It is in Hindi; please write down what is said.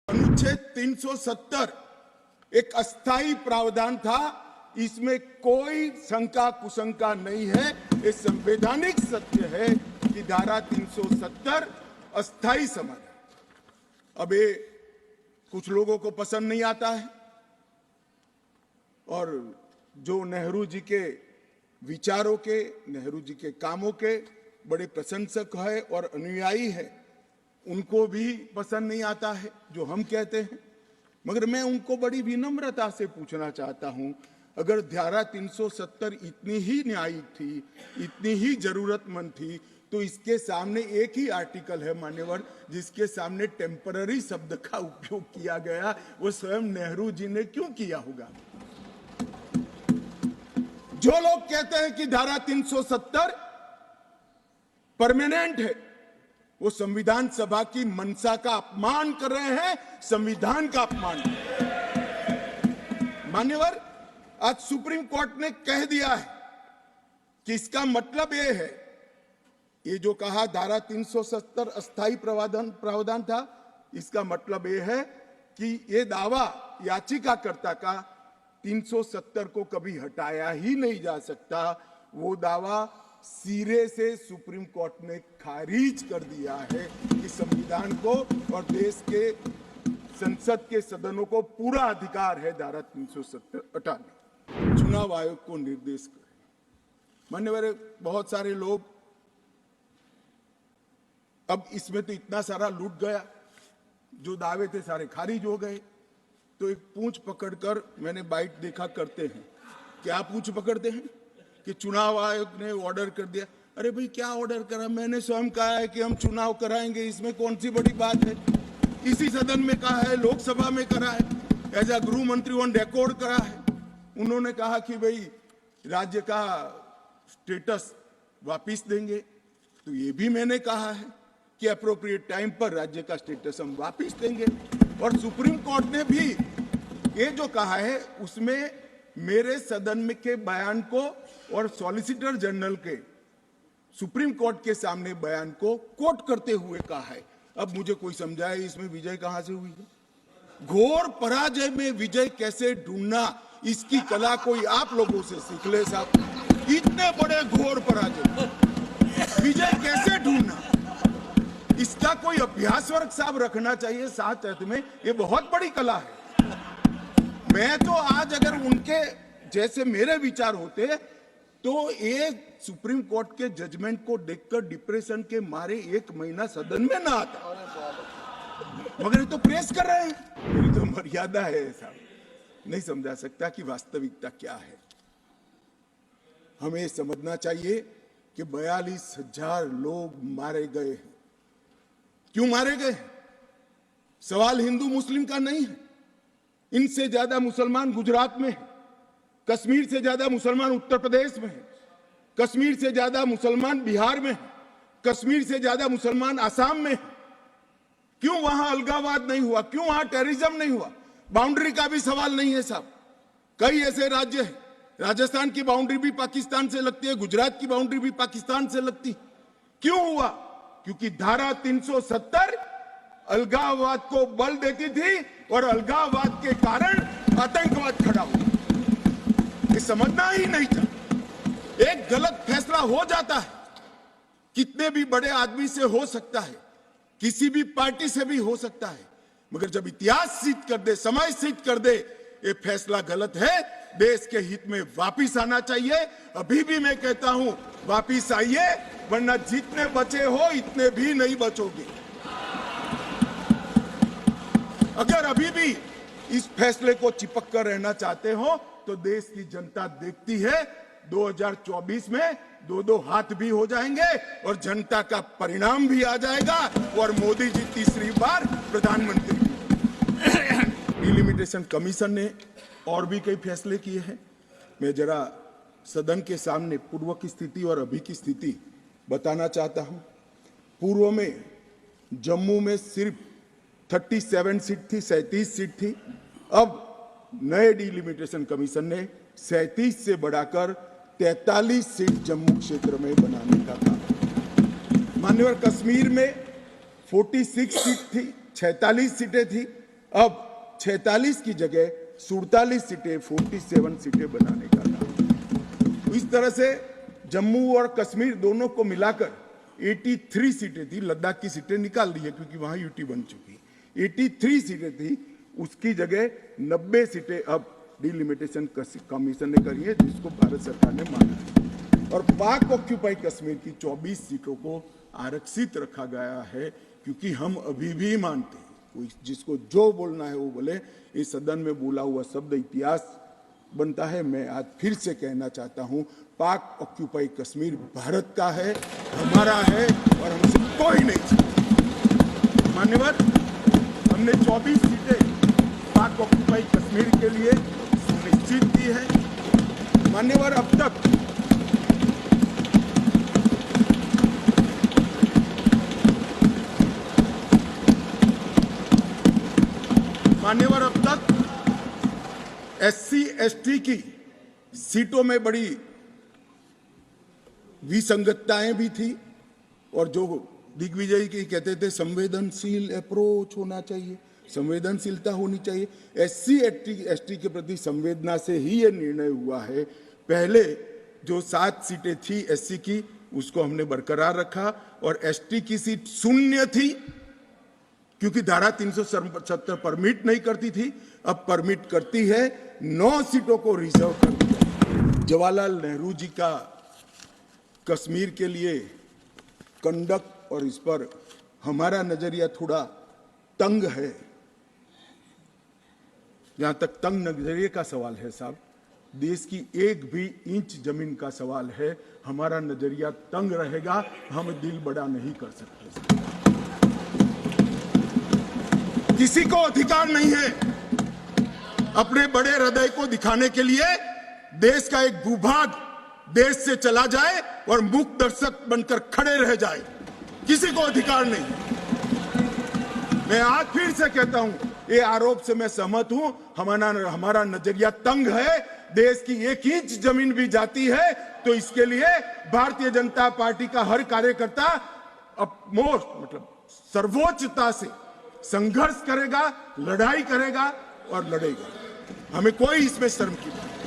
अनुच्छेद 370 एक अस्थायी प्रावधान था, इसमें कोई शंका कुशंका नहीं है। ये संवैधानिक सत्य है कि धारा 370 अस्थायी समाधान। अब ये कुछ लोगों को पसंद नहीं आता है और जो नेहरू जी के विचारों के, नेहरू जी के कामों के बड़े प्रशंसक है और अनुयायी है, उनको भी पसंद नहीं आता है जो हम कहते हैं। मगर मैं उनको बड़ी विनम्रता से पूछना चाहता हूं, अगर धारा 370 इतनी ही न्यायिक थी, इतनी ही जरूरतमंद थी, तो इसके सामने एक ही आर्टिकल है मान्यवर जिसके सामने टेम्पररी शब्द का उपयोग किया गया, वो स्वयं नेहरू जी ने क्यों किया होगा? जो लोग कहते हैं कि धारा 370 परमानेंट है, वो संविधान सभा की मंशा का अपमान कर रहे हैं, संविधान का अपमान। मान्यवर, आज सुप्रीम कोर्ट ने कह दिया है कि इसका मतलब यह है, ये जो कहा धारा 370 अस्थायी प्रावधान था, इसका मतलब यह है कि ये दावा याचिकाकर्ता का 370 को कभी हटाया ही नहीं जा सकता। वो दावा सिरे से सुप्रीम कोर्ट ने खारिज कर दिया है कि संविधान को और देश के संसद के सदनों को पूरा अधिकार है धारा 370 हटाने। चुनाव आयोग को निर्देश करें। मान्यवर, बहुत सारे लोग, अब इसमें तो इतना सारा लूट गया, जो दावे थे सारे खारिज हो गए। तो एक पूंछ पकड़कर मैंने बाइट देखा करते हैं। क्या पूंछ पकड़ते हैं कि चुनाव आयोग ने ऑर्डर कर दिया। अरे भाई, क्या ऑर्डर करा? मैंने स्वयं कहा है कि हम चुनाव कराएंगे, इसमें कौन सी बड़ी बात है? इसी सदन में कहा है, लोकसभा में करा है, एज अ गृह मंत्री ऑन रिकॉर्ड करा है। उन्होंने कहा कि भाई राज्य का स्टेटस वापिस देंगे, तो ये भी मैंने कहा है कि अप्रोप्रिएट टाइम पर राज्य का स्टेटस हम वापिस देंगे। और सुप्रीम कोर्ट ने भी ये जो कहा है, उसमें मेरे सदन में के बयान को और सॉलिसिटर जनरल के सुप्रीम कोर्ट के सामने बयान को कोट करते हुए कहा है। अब मुझे कोई समझाए इसमें विजय कहां से हुई है? घोर पराजय में विजय कैसे ढूंढना, इसकी कला कोई आप लोगों से सीख ले साहब। इतने बड़े घोर पराजय विजय कैसे ढूंढना, इसका कोई अभ्यास वर्ग साहब रखना चाहिए साथ में। ये बहुत बड़ी कला है। मैं तो आज अगर उनके जैसे मेरे विचार होते तो ये सुप्रीम कोर्ट के जजमेंट को देखकर डिप्रेशन के मारे एक महीना सदन में ना आता, मगर ये तो प्रेस कर रहे हैं। मेरी तो मर्यादा है साहब, नहीं समझा सकता कि वास्तविकता क्या है। हमें समझना चाहिए कि 42,000 लोग मारे गए हैं। क्यों मारे गए? सवाल हिंदू मुस्लिम का नहीं है। इनसे ज्यादा मुसलमान गुजरात में है, कश्मीर से ज्यादा मुसलमान उत्तर प्रदेश में है, कश्मीर से ज्यादा मुसलमान बिहार में है, कश्मीर से ज्यादा मुसलमान आसाम में है। क्यों वहां अलगाववाद नहीं हुआ? क्यों वहां टेररिज्म नहीं हुआ? बाउंड्री का भी सवाल नहीं है साहब। कई ऐसे राज्य हैं, राजस्थान की बाउंड्री भी पाकिस्तान से लगती है, गुजरात की बाउंड्री भी पाकिस्तान से लगती। क्यों हुआ? क्योंकि धारा 370 अलगाववाद को बल देती थी और अलगाववाद के कारण आतंकवाद खड़ा हुआ। ये समझना ही नहीं था। एक गलत फैसला हो जाता है, कितने भी बड़े आदमी से हो सकता है, किसी भी पार्टी से भी हो सकता है, मगर जब इतिहास सिद्ध कर दे, समय सिद्ध कर दे ये फैसला गलत है, देश के हित में वापिस आना चाहिए। अभी भी मैं कहता हूं, वापिस आइए, वरना जितने बचे हो इतने भी नहीं बचोगे। अगर अभी भी इस फैसले को चिपक कर रहना चाहते हो तो देश की जनता देखती है, 2024 में 2-2 हाथ भी हो जाएंगे और जनता का परिणाम भी आ जाएगा और मोदी जी तीसरी बार प्रधानमंत्री। डिलिमिटेशन कमीशन ने और भी कई फैसले किए हैं। मैं जरा सदन के सामने पूर्व की स्थिति और अभी की स्थिति बताना चाहता हूं। पूर्व में जम्मू में सिर्फ 37 सीट थी, 37 सीट थी। अब नए डिलिमिटेशन कमीशन ने 37 से बढ़ाकर 43 सीट जम्मू क्षेत्र में बनाने का काम। मान्यवर, कश्मीर में 46 सीट थी, 46 सीटें थी, अब 46 की जगह 47 सीटें 47 सीटें बनाने का काम। इस तरह से जम्मू और कश्मीर दोनों को मिलाकर 83 सीटें थी। लद्दाख की सीटें निकाल दी है क्योंकि वहां यूटी बन चुकी। 83 सीटें थी, उसकी जगह 90 सीटें अब डिलिमिटेशन कमीशन ने करी है, जिसको भारत सरकार ने माना है। और पाक ऑक्यूपाई कश्मीर की 24 सीटों को आरक्षित रखा गया है, क्योंकि हम अभी भी मानते हैं, कोई जिसको जो बोलना है वो बोले। इस सदन में बोला हुआ शब्द इतिहास बनता है। मैं आज फिर से कहना चाहता हूं, पाक ऑक्यूपाई कश्मीर भारत का है, हमारा है, और हमसे कोई नहीं छीन। मान्यवर, हमने 24 सीटें पाक ऑक्यूपाई कश्मीर के लिए सुनिश्चित की है। मान्यवर, अब तक SC ST की सीटों में बड़ी विसंगतताएं भी थी, और जो दिग्विजय की कहते थे संवेदनशील अप्रोच होना चाहिए, संवेदनशीलता होनी चाहिए। SC ST के प्रति संवेदना से ही ये निर्णय हुआ है। पहले जो 7 सीटें थी SC की, उसको हमने बरकरार रखा, और ST की सीट 0 थी, क्योंकि धारा 370 परमिट नहीं करती थी, अब परमिट करती है। 9 सीटों को रिजर्व कर दिया। जवाहरलाल नेहरू जी का कश्मीर के लिए कंडक्ट, और इस पर हमारा नजरिया थोड़ा तंग है। जहां तक तंग नजरिए का सवाल है साहब, देश की एक भी इंच जमीन का सवाल है, हमारा नजरिया तंग रहेगा, हम दिल बड़ा नहीं कर सकते। किसी को अधिकार नहीं है अपने बड़े हृदय को दिखाने के लिए देश का एक भूभाग देश से चला जाए और मूक दर्शक बनकर खड़े रह जाए। किसी को अधिकार नहीं। मैं आज फिर से कहता हूं, ये आरोप से मैं सहमत हूं। हमारा नजरिया तंग है। देश की एक इंच जमीन भी जाती है तो इसके लिए भारतीय जनता पार्टी का हर कार्यकर्ता सर्वोच्चता से संघर्ष करेगा, लड़ाई करेगा और लड़ेगा। हमें कोई इसमें शर्म की बात नहीं।